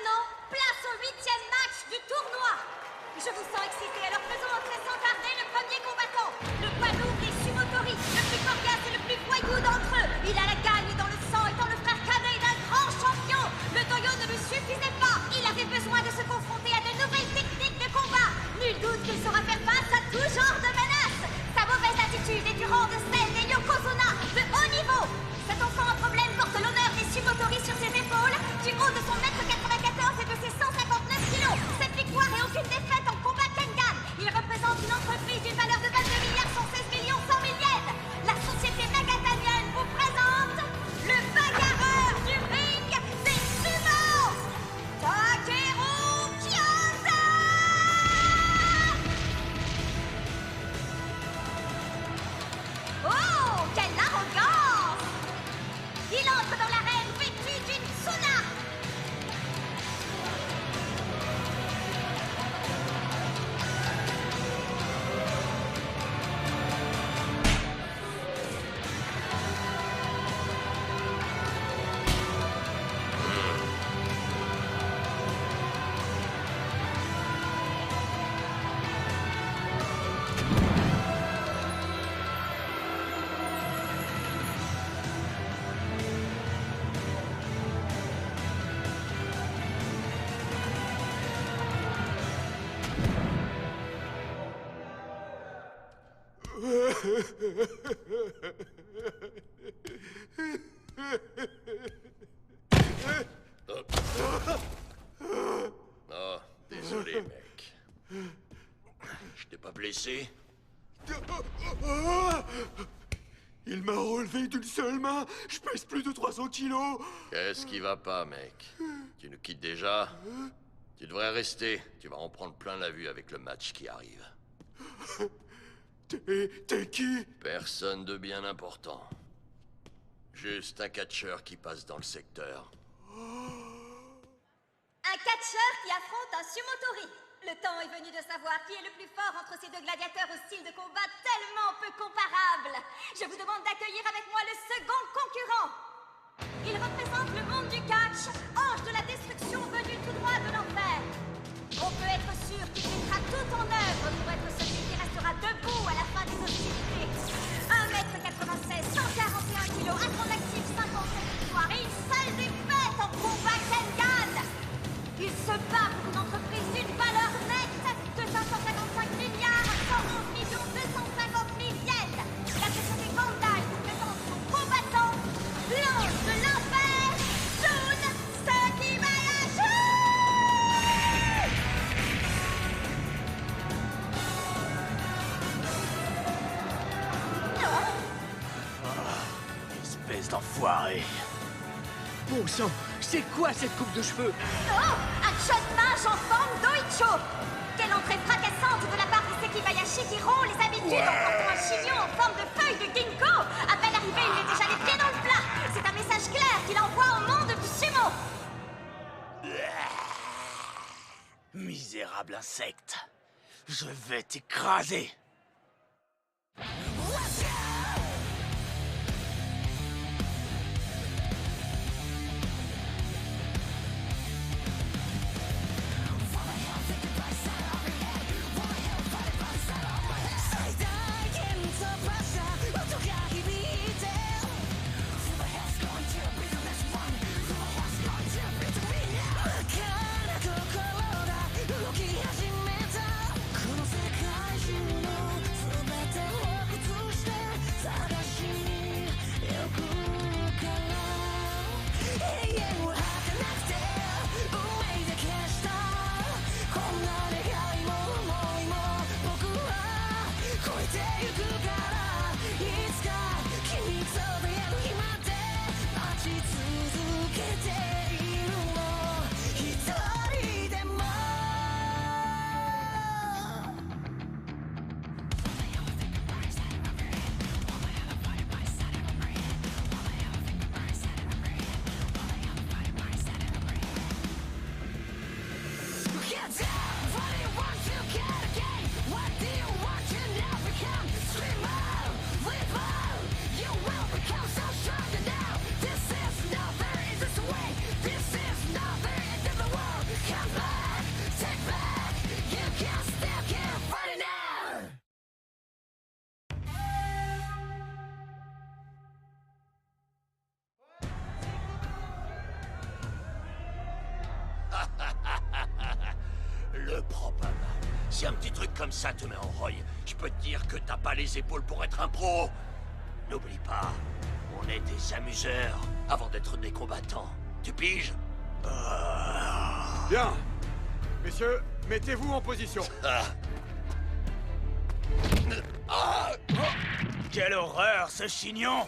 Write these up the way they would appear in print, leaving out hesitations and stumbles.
maintenant, place au 8e match du tournoi. Je vous sens excité, alors faisons entrer sans tarder le premier combattant. Le poids lourd des Sumotori, le plus coriace et le plus voyou d'entre eux. Il a la gagne dans le sang, étant le frère cadet d'un grand champion. Le doyo ne lui suffisait pas. Il avait besoin de se confronter à de nouvelles techniques de combat. Nul doute qu'il saura faire face à tout genre de menaces. Sa mauvaise attitude est du rang de celle des Yokozuna de haut niveau. Cet enfant à problème porte l'honneur des Sumotori sur ses épaules, du haut de son mètre 94 et de ses 159 kilos. Cette victoire et aucune défaite en combat Kengan. Il représente une entreprise d'une valeur de 22 milliards 116 millions 100 000 yens. La société nagatanienne vous présente le bagarreur du ring des sumos, Takeru Kyosa. Oh, quelle arrogance! Il entre dans l'arène vêtu d'une tsuna. Oh, désolé, mec. Je t'ai pas blessé? Il m'a relevé d'une seule main. Je pèse plus de 300 kilos. Qu'est-ce qui va pas, mec? Tu nous quittes déjà? Tu devrais rester. Tu vas en prendre plein la vue avec le match qui arrive. T'es qui? Personne de bien important. Juste un catcheur qui passe dans le secteur. Un catcheur qui affronte un Sumotori. Le temps est venu de savoir qui est le plus fort entre ces deux gladiateurs au style de combat tellement peu comparable. Je vous demande d'accueillir avec moi le second concurrent. Il représente le monde du catch, ange de la destruction venu tout droit de l'enfer. On peut être sûr qu'il mettra tout en œuvre pour être celui qui restera debout à la fin des hostilités. 1m96, 141 kg, à son actif 57 victoires et une sale défaite en combat Kengan. Il se bat pour une entreprise d'une valeur nette de 555 milliards 111 millions 250 000 yens. La société Bandai vous présente son combattant, l'ange de l'enfer, Jun Sakibayashi. Espèce d'enfoiré. Bon sang, c'est quoi cette coupe de cheveux? Oh, un chômage en forme d'Oicho. Quelle entrée fracassante de la part de Sekibayashi qui rompt les habitudes en portant un chignon en forme de feuille de ginkgo. À peine arrivé, il est déjà les pieds dans le plat. C'est un message clair qu'il envoie au monde du sumo. Misérable insecte. Je vais t'écraser. Le prends pas mal. Si un petit truc comme ça te met en rogne, je peux te dire que t'as pas les épaules pour être un pro. N'oublie pas, on est des amuseurs avant d'être des combattants. Tu piges? Bien. Messieurs, mettez-vous en position. Quelle horreur, ce chignon!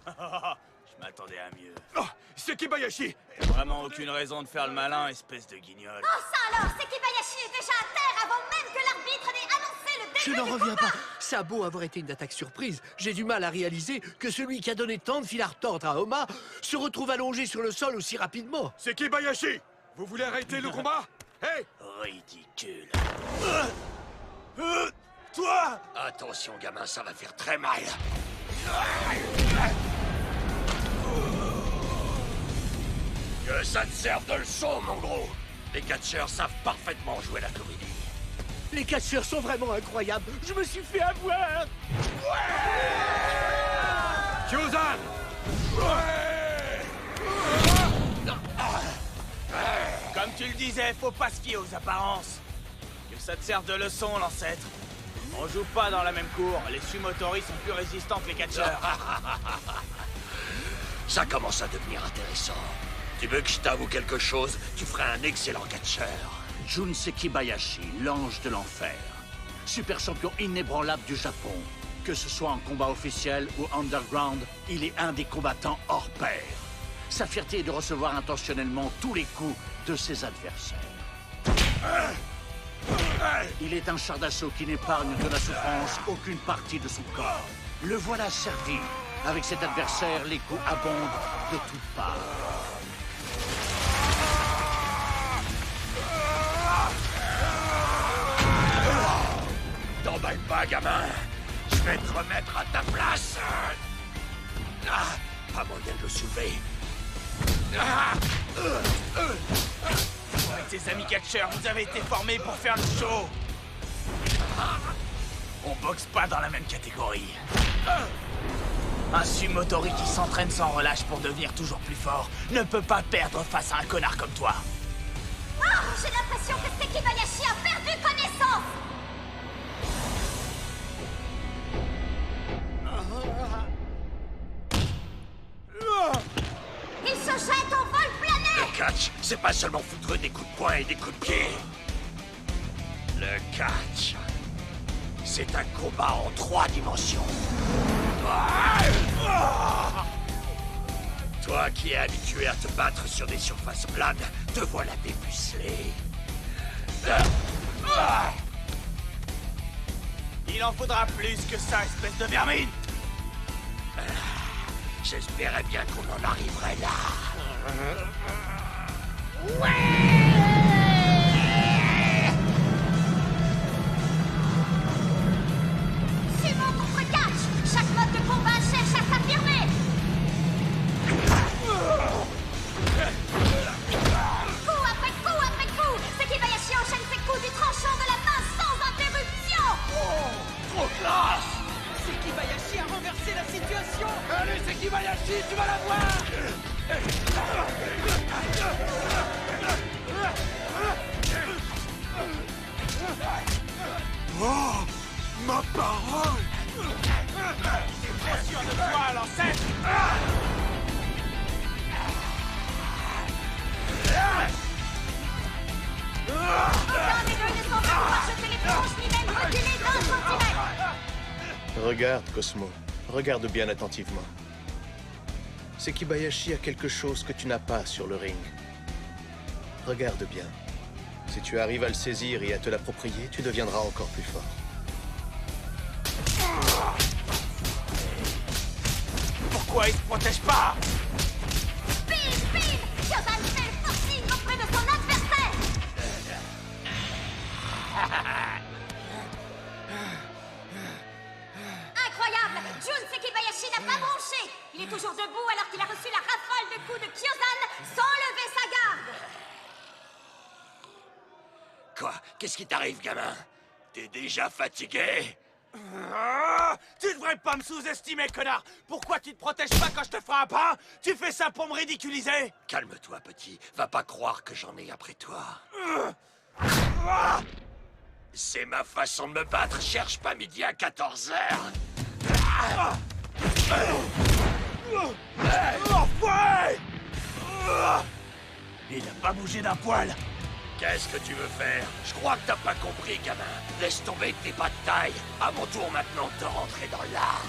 Je m'attendais à mieux. Oh, Sekibayashi! Vraiment aucune raison de faire le malin, espèce de guignol. Oh ça alors, Sekibayashi est déjà à terre avant même que l'arbitre n'ait annoncé le début Je n'en du reviens combat. pas. Ça a beau avoir été une attaque surprise, j'ai du mal à réaliser que celui qui a donné tant de fil à retordre à Oma se retrouve allongé sur le sol aussi rapidement. Sekibayashi! Vous voulez arrêter le combat? Hey! Ridicule. Toi! Attention, gamin, ça va faire très mal. Que ça te serve de leçon, mon gros. Les catcheurs savent parfaitement jouer la comédie. Les catcheurs sont vraiment incroyables. Je me suis fait avoir. Kyozan! Comme tu le disais, faut pas se fier aux apparences. Que ça te serve de leçon, l'ancêtre. On joue pas dans la même cour. Les sumotori sont plus résistants que les catcheurs. Ça commence à devenir intéressant. Tu veux que je t'avoue quelque chose? Tu ferais un excellent catcheur. Jun Sekibayashi, l'ange de l'enfer. Super champion inébranlable du Japon. Que ce soit en combat officiel ou underground, il est un des combattants hors pair. Sa fierté est de recevoir intentionnellement tous les coups de ses adversaires. Il est un char d'assaut qui n'épargne de la souffrance aucune partie de son corps. Le voilà servi. Avec cet adversaire, les coups abondent de toutes parts. T'emballe pas, gamin. Je vais te remettre à ta place. Pas moyen de le soulever. Avec tes amis catcheurs, vous avez été formés pour faire le show. On boxe pas dans la même catégorie. Un sumotori qui s'entraîne sans relâche pour devenir toujours plus fort ne peut pas perdre face à un connard comme toi. Oh, j'ai l'impression que Sekibayashi a perdu connaissance. Il se jette en vol plané. Le catch, c'est pas seulement foutre des coups de poing et des coups de pied. Le catch, c'est un combat en 3 dimensions. Toi qui es habitué à te battre sur des surfaces planes, te voilà dépucelé. Il en faudra plus que ça, espèce de vermine. J'espérais bien qu'on en arriverait là. Sumo contre catch. Chaque mode de combat cherche à s'affirmer. Coup après coup après coup, Sekibayashi enchaîne ses coups du tranchant de la main sans interruption. Trop classe! Sekibayashi a renversé la situation. Allez, Sekibayashi, tu vas la voir! Oh! Ma parole! T'es sûr de toi, l'ancêtre? Aucun des deux ne semble pouvoir jeter l'éponge ni même reculer d'un centimètre. Regarde, Cosmo. Regarde bien attentivement. Sekibayashi a quelque chose que tu n'as pas sur le ring. Regarde bien. Si tu arrives à le saisir et à te l'approprier, tu deviendras encore plus fort. Pourquoi il se protège pas? Bim, bim. Kyozan fait le forcing auprès de son adversaire. Incroyable. Jun Sekibayashi n'a pas bronché. Il est toujours debout alors qu'il a reçu la rafale de coups de Kyozan sans lever sa garde. Quoi? Qu'est-ce qui t'arrive, gamin? T'es déjà fatigué? Tu devrais pas me sous-estimer, connard! Pourquoi tu te protèges pas quand je te frappe, hein? Tu fais ça pour me ridiculiser? Calme-toi, petit. Va pas croire que j'en ai après toi. C'est ma façon de me battre. Cherche pas midi à 14h. Il a pas bougé d'un poil. Qu'est-ce que tu veux faire? Je crois que t'as pas compris, gamin. Laisse tomber tes pas de taille. À mon tour maintenant de rentrer dans l'art.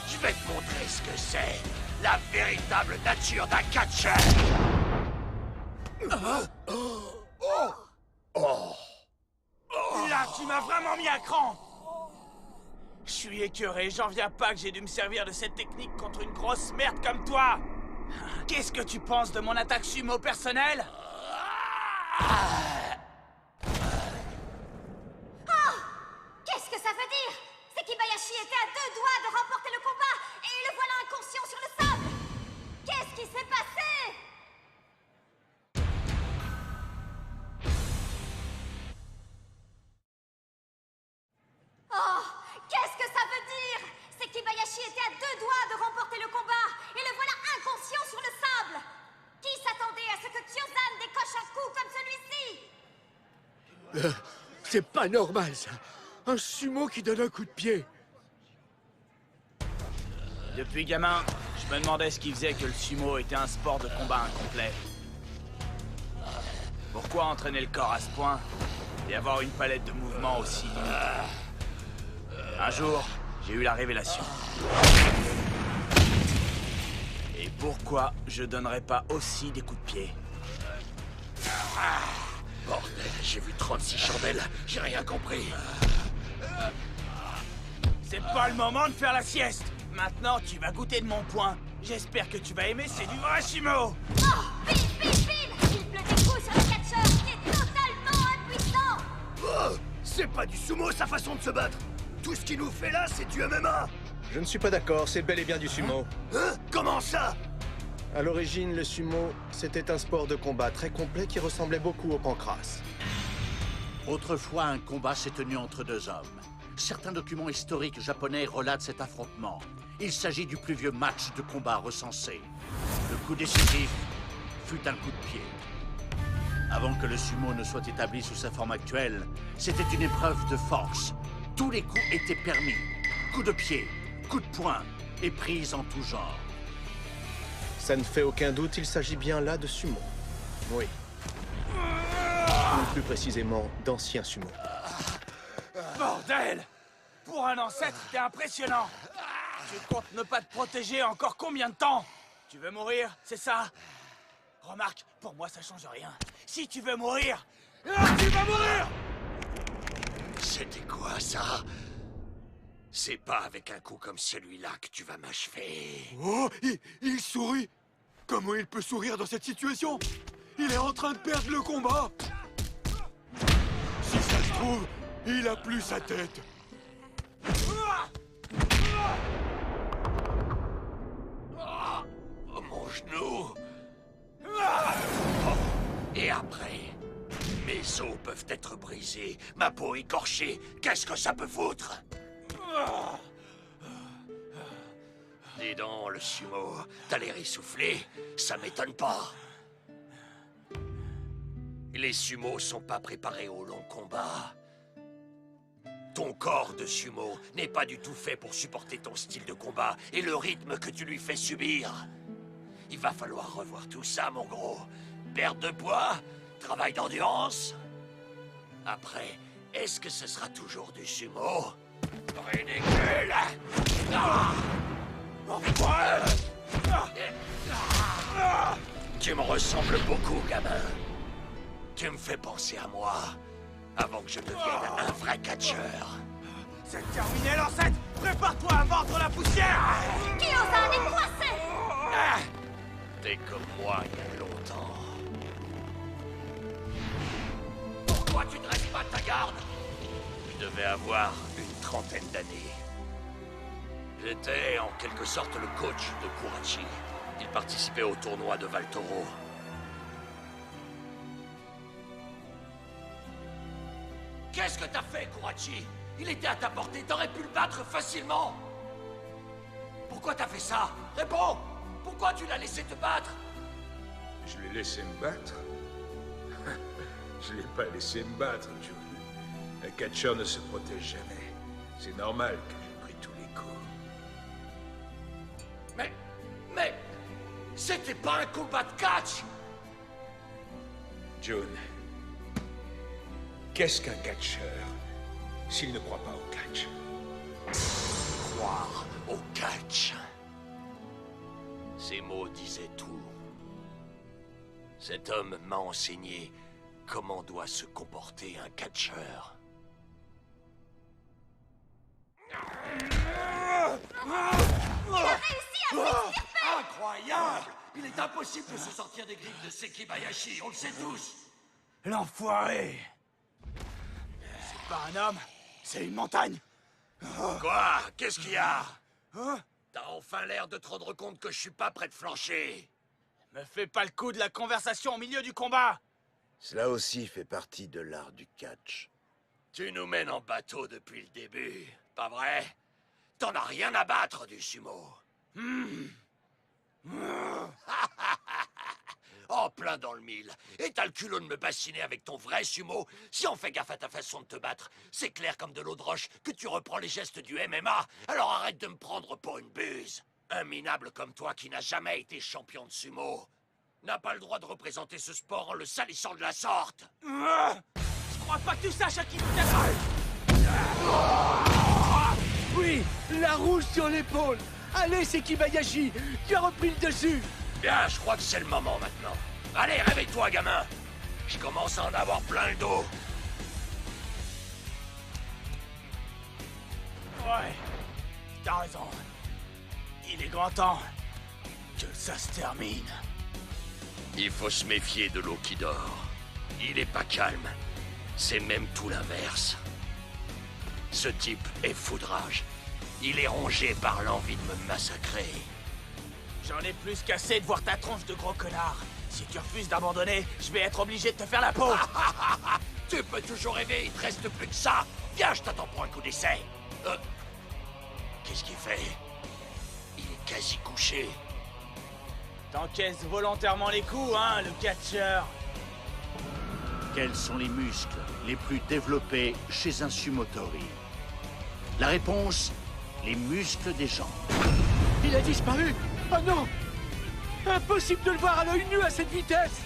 Je vais te montrer ce que c'est. La véritable nature d'un catcheur. Là, tu m'as vraiment mis à cran. Je suis écœuré, j'en viens pas que j'ai dû me servir de cette technique contre une grosse merde comme toi. Qu'est-ce que tu penses de mon attaque sumo personnelle? Qu'est-ce que ça veut dire? Sekibayashi était à 2 doigts de remporter le combat et le voilà inconscient sur le sable. Qu'est-ce qui s'est passé? Oh, qu'est-ce que ça veut dire? Sekibayashi était à 2 doigts de remporter le combat et le voilà inconscient sur le sable. Qui s'attendait à ce que Kyozan décoche un coup comme celui-ci? C'est pas normal, ça. Un sumo qui donne un coup de pied. Depuis gamin, je me demandais ce qui faisait que le sumo était un sport de combat incomplet. Pourquoi entraîner le corps à ce point et avoir une palette de mouvements aussi limitée? Un jour, j'ai eu la révélation. Et pourquoi je donnerais pas aussi des coups de pied? Bordel, j'ai vu 36 chandelles. J'ai rien compris. C'est pas le moment de faire la sieste. Maintenant, tu vas goûter de mon poing. J'espère que tu vas aimer, c'est du vrai sumo. Oh, bim, bim, bim! Il pleut des coups sur le catcheur qui est totalement impuissant! Oh, c'est pas du sumo, sa façon de se battre. Tout ce qu'il nous fait là, c'est du MMA. Je ne suis pas d'accord, c'est bel et bien du sumo. Hein? Comment ça? À l'origine, le sumo, c'était un sport de combat très complet qui ressemblait beaucoup au pancrace. Autrefois, un combat s'est tenu entre deux hommes. Certains documents historiques japonais relatent cet affrontement. Il s'agit du plus vieux match de combat recensé. Le coup décisif fut un coup de pied. Avant que le sumo ne soit établi sous sa forme actuelle, c'était une épreuve de force. Tous les coups étaient permis. Coups de pied, coups de poing et prises en tout genre. Ça ne fait aucun doute, il s'agit bien là de sumo. Oui. Ou plus précisément, d'anciens sumo. Bordel! Pour un ancêtre, t'es impressionnant. Tu comptes ne pas te protéger encore combien de temps? Tu veux mourir, c'est ça? Remarque, pour moi ça change rien. Si tu veux mourir, tu vas mourir! C'était quoi ça? C'est pas avec un coup comme celui-là que tu vas m'achever. Oh, il sourit. Comment il peut sourire dans cette situation? Il est en train de perdre le combat. Si ça se trouve, il a plus sa tête. Oh, mon genou. Et après, mes os peuvent être brisés, ma peau écorchée. Qu'est-ce que ça peut foutre? Dis donc, le sumo, t'as l'air essoufflé, ça m'étonne pas. Les sumos sont pas préparés au long combat. Ton corps de sumo n'est pas du tout fait pour supporter ton style de combat et le rythme que tu lui fais subir. Il va falloir revoir tout ça, mon gros. Perte de poids, travail d'endurance. Après, est-ce que ce sera toujours du sumo? Ridicule! Tu me ressembles beaucoup, gamin. Tu me fais penser à moi, avant que je devienne un vrai catcheur. C'est terminé, l'ancêtre! Prépare-toi à vendre la poussière! Kyozan est coincé! T'es comme moi il y a longtemps. Pourquoi tu ne restes pas ta garde? Je devais avoir une trentaine d'années. J'étais en quelque sorte le coach de Kurachi. Il participait au tournoi de Val Toro. Qu'est-ce que t'as fait, Kurachi? Il était à ta portée, t'aurais pu le battre facilement. Pourquoi t'as fait ça? Réponds! Pourquoi tu l'as laissé te battre? Je l'ai laissé me battre? Je l'ai pas laissé me battre, June. Un catcheur ne se protège jamais. C'est normal que j'ai pris tous les coups. Mais... C'était pas un combat de catch! June, qu'est-ce qu'un catcheur s'il ne croit pas au catch? Croire au catch. Ces mots disaient tout. Cet homme m'a enseigné comment doit se comporter un catcheur. Incroyable! Il est impossible de se sortir des griffes de Sekibayashi, on le sait tous! L'enfoiré! C'est pas un homme, c'est une montagne! Quoi? Qu'est-ce qu'il y a? Hein? T'as enfin l'air de te rendre compte que je suis pas prêt de flancher. Me fais pas le coup de la conversation au milieu du combat! Cela aussi fait partie de l'art du catch. Tu nous mènes en bateau depuis le début, pas vrai? T'en as rien à battre du sumo. Oh, plein dans le mille. Et t'as le culot de me bassiner avec ton vrai sumo? Si on fait gaffe à ta façon de te battre, c'est clair comme de l'eau de roche que tu reprends les gestes du MMA. Alors arrête de me prendre pour une buse. Un minable comme toi qui n'a jamais été champion de sumo n'a pas le droit de représenter ce sport en le salissant de la sorte. Je crois pas que tu saches à qui tu t'attaques! Oui, la rouge sur l'épaule. Allez, Sekibayashi, tu as repris le dessus. Bien, je crois que c'est le moment maintenant. Allez, réveille-toi, gamin. Je commence à en avoir plein le dos. Ouais, t'as raison. Il est grand temps que ça se termine. Il faut se méfier de l'eau qui dort. Il est pas calme. C'est même tout l'inverse. Ce type est foudrage. Il est rongé par l'envie de me massacrer. J'en ai plus qu'assez de voir ta tronche de gros connard. Si tu refuses d'abandonner, je vais être obligé de te faire la peau. Tu peux toujours rêver, il te reste plus que ça. Viens, je t'attends pour un coup d'essai. Qu'est-ce qu'il fait? Il est quasi couché. T'encaisses volontairement les coups, hein, le catcheur. Quels sont les muscles les plus développés chez un sumotori? La réponse, les muscles des jambes. Il a disparu. Oh non! Impossible de le voir à l'œil nu à cette vitesse.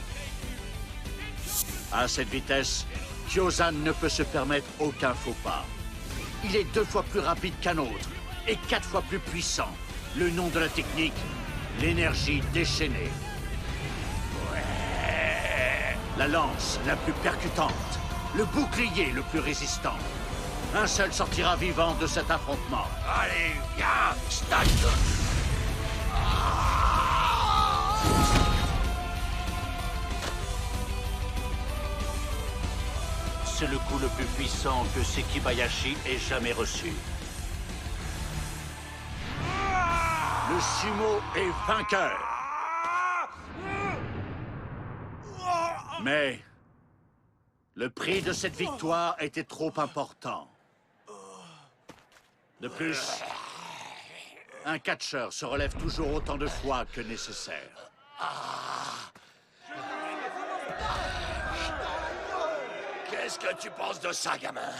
À cette vitesse, Kyosan ne peut se permettre aucun faux pas. Il est 2 fois plus rapide qu'un autre et 4 fois plus puissant. Le nom de la technique, l'énergie déchaînée. Ouais. La lance la plus percutante, le bouclier le plus résistant. Un seul sortira vivant de cet affrontement. Allez, viens, stack. C'est le coup le plus puissant que Sekibayashi ait jamais reçu. Le sumo est vainqueur. Mais le prix de cette victoire était trop important. De plus, un catcheur se relève toujours autant de fois que nécessaire. Qu'est-ce que tu penses de ça, gamin?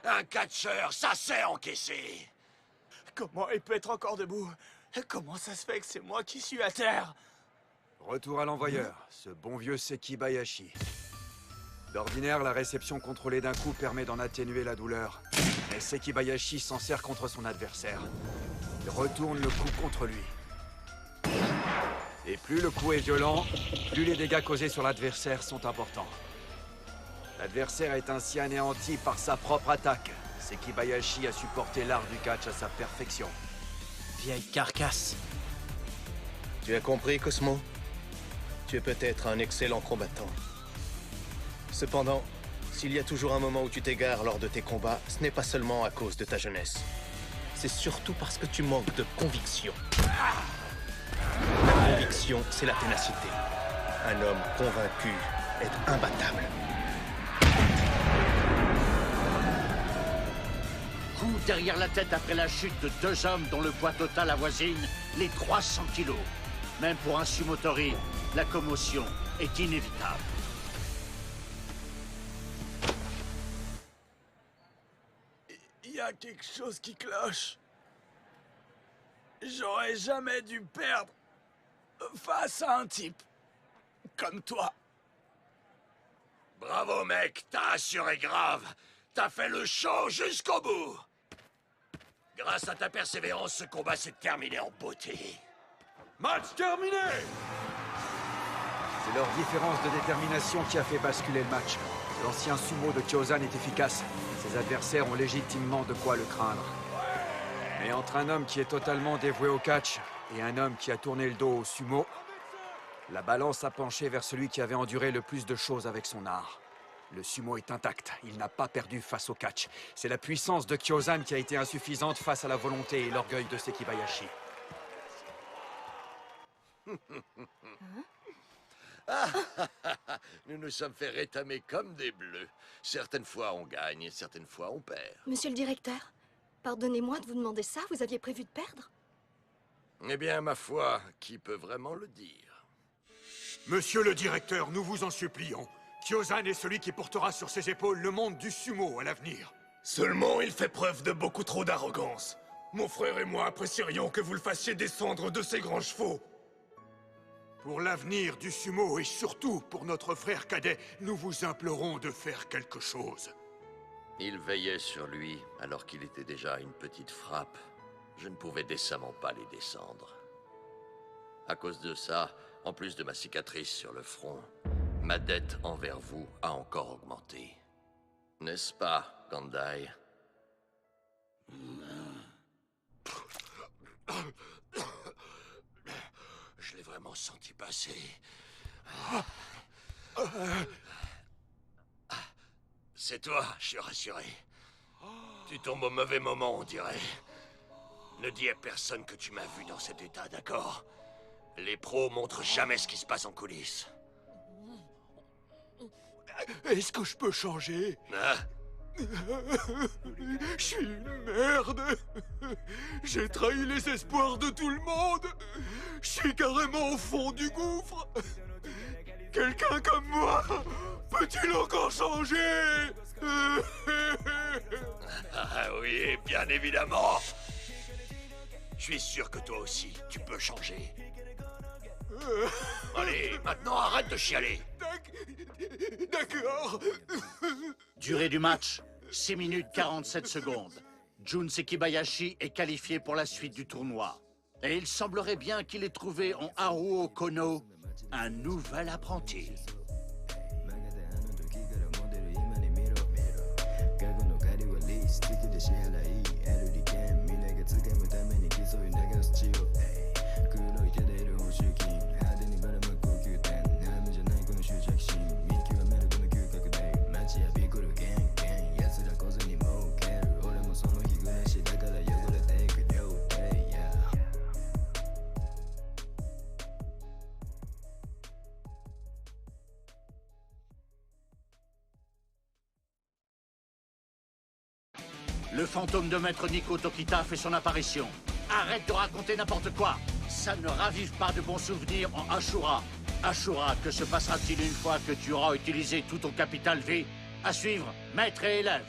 Un catcheur, ça sait encaisser. Comment il peut être encore debout? Comment ça se fait que c'est moi qui suis à terre? Retour à l'envoyeur, ce bon vieux Sekibayashi. D'ordinaire, la réception contrôlée d'un coup permet d'en atténuer la douleur. Mais Sekibayashi s'en sert contre son adversaire. Il retourne le coup contre lui. Et plus le coup est violent, plus les dégâts causés sur l'adversaire sont importants. L'adversaire est ainsi anéanti par sa propre attaque. Sekibayashi a supporté l'art du catch à sa perfection. Vieille carcasse. Tu as compris, Cosmo? Tu es peut-être un excellent combattant. Cependant, s'il y a toujours un moment où tu t'égares lors de tes combats, ce n'est pas seulement à cause de ta jeunesse. C'est surtout parce que tu manques de conviction. La conviction, c'est la ténacité. Un homme convaincu est imbattable. coup derrière la tête après la chute de 2 hommes dont le poids total avoisine les 300 kilos. Même pour un sumotori, la commotion est inévitable. Il y a quelque chose qui cloche. J'aurais jamais dû perdre face à un type comme toi. Bravo, mec, t'as assuré grave. T'as fait le show jusqu'au bout. Grâce à ta persévérance, ce combat s'est terminé en beauté. Match terminé! C'est leur différence de détermination qui a fait basculer le match. L'ancien sumo de Kyosan est efficace. Ses adversaires ont légitimement de quoi le craindre. Mais entre un homme qui est totalement dévoué au catch et un homme qui a tourné le dos au sumo, la balance a penché vers celui qui avait enduré le plus de choses avec son art. Le sumo est intact, il n'a pas perdu face au catch. C'est la puissance de Kyosan qui a été insuffisante face à la volonté et l'orgueil de Sekibayashi. Nous nous sommes fait rétamer comme des bleus. Certaines fois on gagne et certaines fois on perd. Monsieur le directeur, pardonnez-moi de vous demander ça, vous aviez prévu de perdre? Eh bien, ma foi, qui peut vraiment le dire? Monsieur le directeur, nous vous en supplions. Kyosan est celui qui portera sur ses épaules le monde du sumo à l'avenir. Seulement, il fait preuve de beaucoup trop d'arrogance. Mon frère et moi apprécierions que vous le fassiez descendre de ses grands chevaux. Pour l'avenir du sumo et surtout pour notre frère cadet, nous vous implorons de faire quelque chose. Il veillait sur lui alors qu'il était déjà une petite frappe. Je ne pouvais décemment pas les descendre. À cause de ça, en plus de ma cicatrice sur le front, ma dette envers vous a encore augmenté. N'est-ce pas, Kandai? Je l'ai vraiment senti passer. C'est toi, je suis rassuré. Tu tombes au mauvais moment, on dirait. Ne dis à personne que tu m'as vu dans cet état, d'accord? Les pros montrent jamais ce qui se passe en coulisses. Est-ce que je peux changer? Hein? Je suis une merde. J'ai trahi les espoirs de tout le monde. Je suis carrément au fond du gouffre. Quelqu'un comme moi peut-il encore changer? Ah oui, bien évidemment. Je suis sûr que toi aussi, tu peux changer. Allez, maintenant arrête de chialer. D'accord. Durée du match, 6 minutes 47 secondes. Jun Sekibayashi est qualifié pour la suite du tournoi. Et il semblerait bien qu'il ait trouvé en Haruo Kono un nouvel apprenti. Le fantôme de Maître Nico Tokita fait son apparition. Arrête de raconter n'importe quoi. Ça ne ravive pas de bons souvenirs en Ashura. Ashura, que se passera-t-il une fois que tu auras utilisé tout ton capital vie? À suivre, maître et élève.